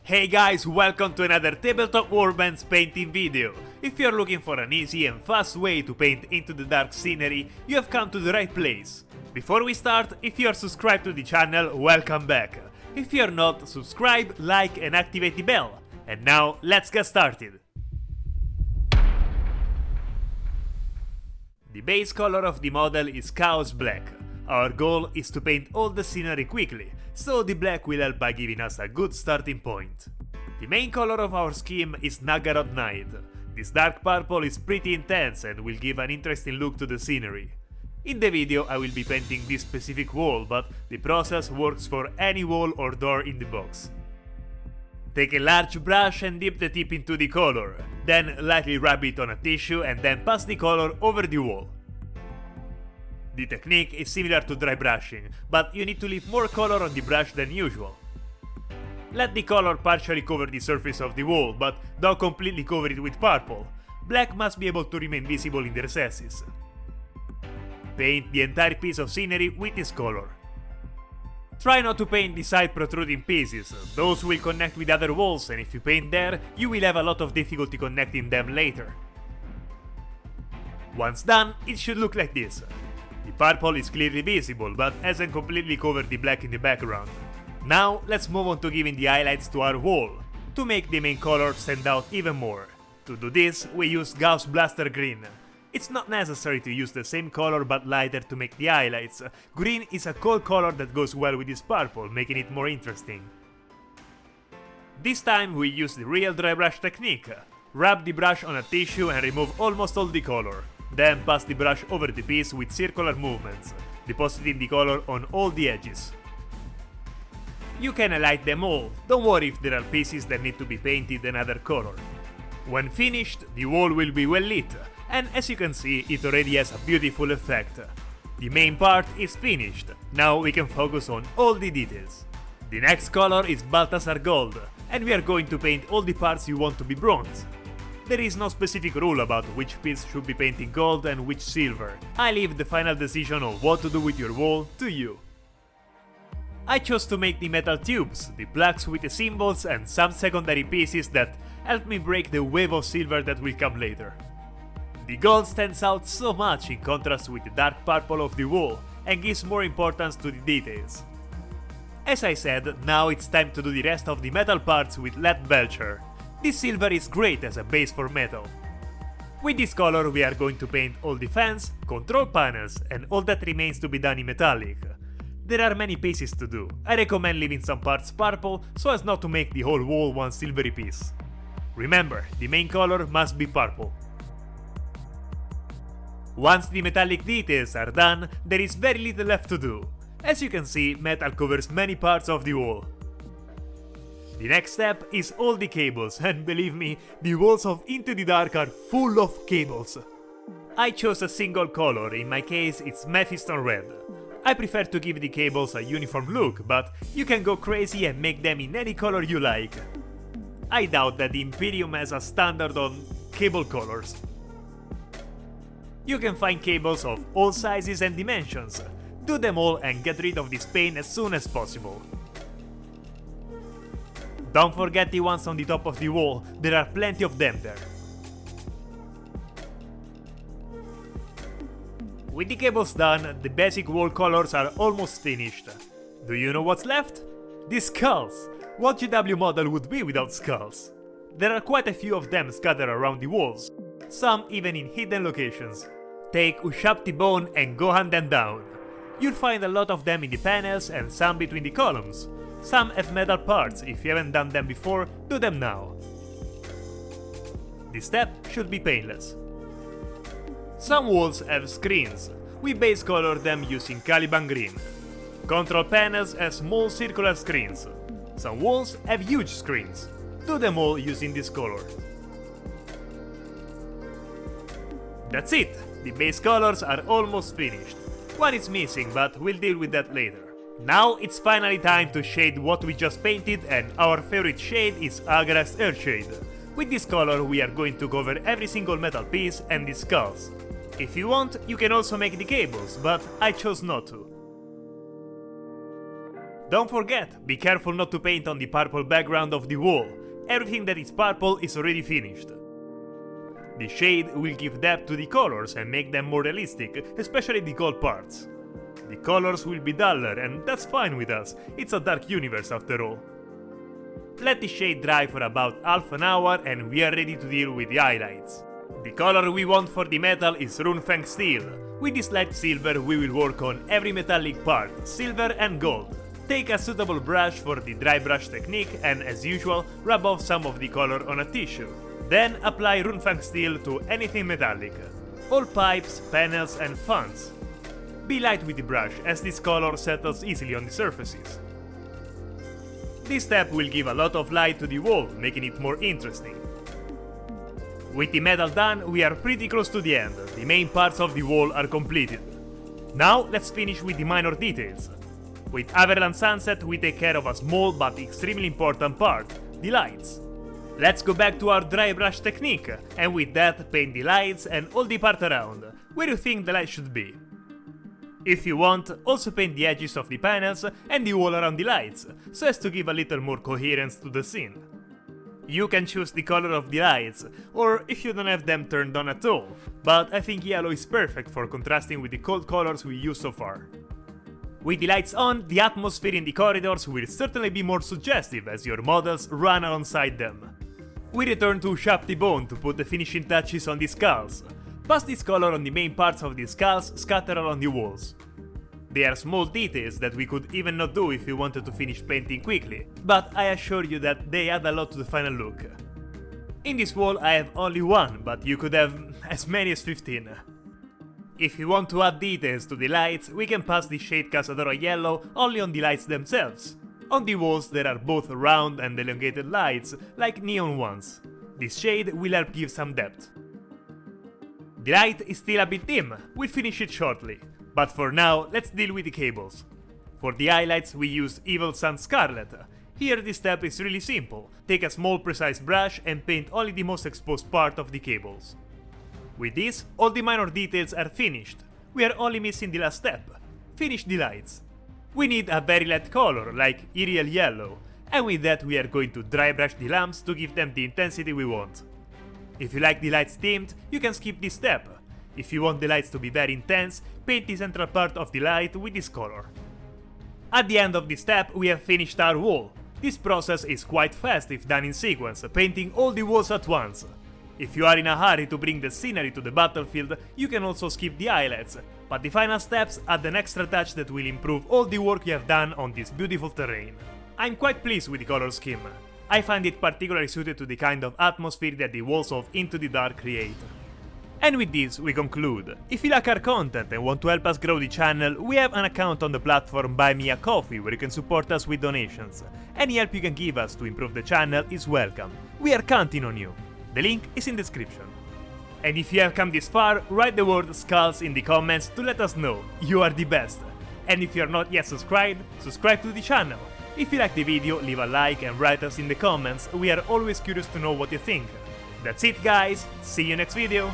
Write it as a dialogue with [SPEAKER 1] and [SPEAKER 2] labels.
[SPEAKER 1] Hey guys, welcome to another Tabletop Warbands painting video. If you're looking for an easy and fast way to paint into the dark scenery, you have come to the right place. Before we start, if you are subscribed to the channel, welcome back. If you're not, subscribe, like and activate the bell. And now, let's get started. The base color of the model is Chaos Black. Our goal is to paint all the scenery quickly, so the black will help by giving us a good starting point. The main color of our scheme is Naggaroth Night. This dark purple is pretty intense and will give an interesting look to the scenery. In the video I will be painting this specific wall, but the process works for any wall or door in the box. Take a large brush and dip the tip into the color, then lightly rub it on a tissue and then pass the color over the wall. The technique is similar to dry brushing, but you need to leave more color on the brush than usual. Let the color partially cover the surface of the wall, but don't completely cover it with purple. Black must be able to remain visible in the recesses. Paint the entire piece of scenery with this color. Try not to paint the side protruding pieces, those will connect with other walls and if you paint there, you will have a lot of difficulty connecting them later. Once done, it should look like this. The purple is clearly visible, but hasn't completely covered the black in the background. Now, let's move on to giving the highlights to our wall, to make the main color stand out even more. To do this, we use Gauss Blaster Green. It's not necessary to use the same color but lighter to make the highlights. Green is a cold color that goes well with this purple, making it more interesting. This time we use the real dry brush technique. Rub the brush on a tissue and remove almost all the color. Then pass the brush over the piece with circular movements, depositing the color on all the edges. You can highlight them all, don't worry if there are pieces that need to be painted another color. When finished, the wall will be well lit, and as you can see, it already has a beautiful effect. The main part is finished, now we can focus on all the details. The next color is Balthasar Gold, and we are going to paint all the parts you want to be bronze. There is no specific rule about which piece should be painted gold and which silver. I leave the final decision on what to do with your wall to you. I chose to make the metal tubes, the plaques with the symbols and some secondary pieces that help me break the wave of silver that will come later. The gold stands out so much in contrast with the dark purple of the wall and gives more importance to the details. As I said, now it's time to do the rest of the metal parts with Leadbelcher. This silver is great as a base for metal. With this color we are going to paint all the fans, control panels and all that remains to be done in metallic. There are many pieces to do. I recommend leaving some parts purple so as not to make the whole wall one silvery piece. Remember, the main color must be purple. Once the metallic details are done, there is very little left to do. As you can see, metal covers many parts of the wall. The next step is all the cables, and believe me, the walls of Into the Dark are full of cables. I chose a single color, in my case it's Mephiston Red. I prefer to give the cables a uniform look, but you can go crazy and make them in any color you like. I doubt that the Imperium has a standard on cable colors. You can find cables of all sizes and dimensions. Do them all and get rid of this pain as soon as possible. Don't forget the ones on the top of the wall, there are plenty of them there. With the cables done, the basic wall colors are almost finished. Do you know what's left? The skulls! What GW model would be without skulls? There are quite a few of them scattered around the walls, some even in hidden locations. Take Ushabti Bone and go hunt them down. You'll find a lot of them in the panels and some between the columns. Some have metal parts, if you haven't done them before, do them now. This step should be painless. Some walls have screens, we base color them using Caliban Green. Control panels have small circular screens. Some walls have huge screens, do them all using this color. That's it, the base colors are almost finished. One is missing, but we'll deal with that later. Now it's finally time to shade what we just painted, and our favorite shade is Agrax Earthshade. With this color we are going to cover every single metal piece and the skulls. If you want, you can also make the cables, but I chose not to. Don't forget, be careful not to paint on the purple background of the wall. Everything that is purple is already finished. The shade will give depth to the colors and make them more realistic, especially the gold parts. The colors will be duller, and that's fine with us, it's a dark universe after all. Let the shade dry for about half an hour and we are ready to deal with the highlights. The color we want for the metal is Runefeng Steel. With this light silver we will work on every metallic part, silver and gold. Take a suitable brush for the dry brush technique and, as usual, rub off some of the color on a tissue. Then apply Runefeng Steel to anything metallic. All pipes, panels and fans. Be light with the brush as this color settles easily on the surfaces. This step will give a lot of light to the wall, making it more interesting. With the metal done, we are pretty close to the end. The main parts of the wall are completed. Now let's finish with the minor details. With Averland Sunset we take care of a small but extremely important part, the lights. Let's go back to our dry brush technique, and with that paint the lights and all the part around, where you think the light should be. If you want, also paint the edges of the panels and the wall around the lights, so as to give a little more coherence to the scene. You can choose the color of the lights, or if you don't have them turned on at all, but I think yellow is perfect for contrasting with the cold colors we used so far. With the lights on, the atmosphere in the corridors will certainly be more suggestive as your models run alongside them. We return to Shape the Bone to put the finishing touches on the skulls. Pass this color on the main parts of the skulls scattered along the walls. They are small details that we could even not do if we wanted to finish painting quickly, but I assure you that they add a lot to the final look. In this wall I have only one, but you could have as many as 15. If you want to add details to the lights, we can pass the shade Casadora Yellow only on the lights themselves. On the walls there are both round and elongated lights, like neon ones. This shade will help give some depth. The light is still a bit dim, we'll finish it shortly, but for now let's deal with the cables. For the highlights we use Evil Sun Scarlet. Here this step is really simple, take a small precise brush and paint only the most exposed part of the cables. With this, all the minor details are finished, we are only missing the last step, finish the lights. We need a very light color, like Iriel Yellow, and with that we are going to dry brush the lamps to give them the intensity we want. If you like the lights dimmed, you can skip this step. If you want the lights to be very intense, paint the central part of the light with this color. At the end of this step we have finished our wall. This process is quite fast if done in sequence, painting all the walls at once. If you are in a hurry to bring the scenery to the battlefield, you can also skip the highlights, but the final steps add an extra touch that will improve all the work you have done on this beautiful terrain. I'm quite pleased with the color scheme. I find it particularly suited to the kind of atmosphere that the walls of Into the Dark create. And with this we conclude. If you like our content and want to help us grow the channel, we have an account on the platform Buy Me a Coffee where you can support us with donations. Any help you can give us to improve the channel is welcome. We are counting on you. The link is in the description. And if you have come this far, write the word skulls in the comments to let us know. You are the best. And if you are not yet subscribed, subscribe to the channel. If you like the video, leave a like and write us in the comments, we are always curious to know what you think. That's it guys, see you next video!